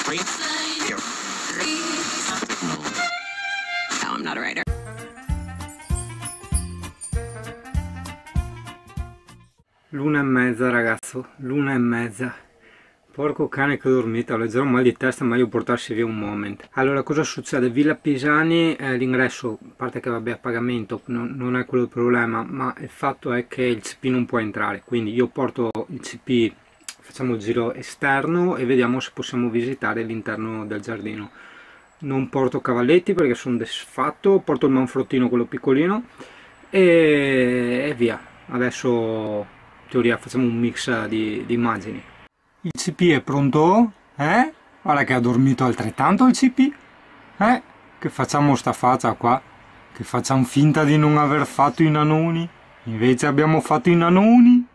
No, I'm not a writer. L'1:30 ragazzo, l'1:30. Porco cane che ho dormito, ho leggero mal di testa, meglio portarsi via un moment. Allora, cosa succede? Villa Pisani, l'ingresso, a parte che vabbè a pagamento, non è quello il problema, ma il fatto è che il CP non può entrare, quindi io porto il CP, facciamo il giro esterno e vediamo se possiamo visitare l'interno del giardino. Non porto cavalletti perché sono desfatto, porto il manfrottino, quello piccolino, e via. Adesso in teoria facciamo un mix di immagini. Il CP è pronto? Guarda che ha dormito altrettanto il CP. Che facciamo sta faccia qua? Che facciamo finta di non aver fatto i nanoni? Invece abbiamo fatto i nanoni?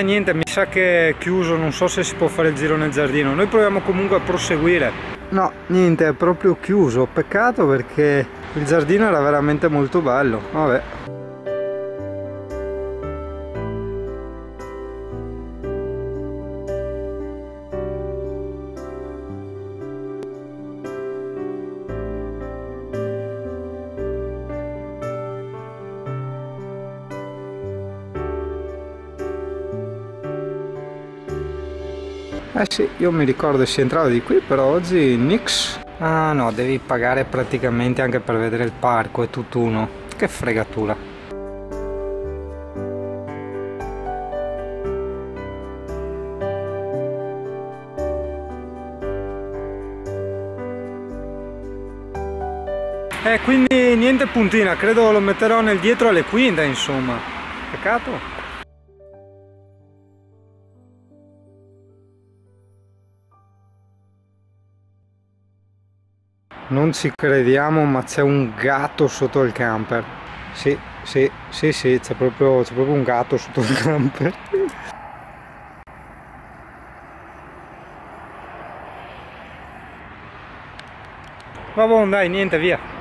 Niente, mi sa che è chiuso, non so se si può fare il giro nel giardino. Noi proviamo comunque a proseguire. No, niente, è proprio chiuso. Peccato perché il giardino era veramente molto bello. Vabbè. Sì, io mi ricordo si entrava di qui, però oggi nix. Ah no, devi pagare praticamente anche per vedere il parco, è tutt'uno. Che fregatura. Quindi niente puntina, credo lo metterò nel dietro alle quinte, insomma. Peccato. Non ci crediamo, ma c'è un gatto sotto il camper. Sì, c'è proprio un gatto sotto il camper. Vabbè, dai, niente, via.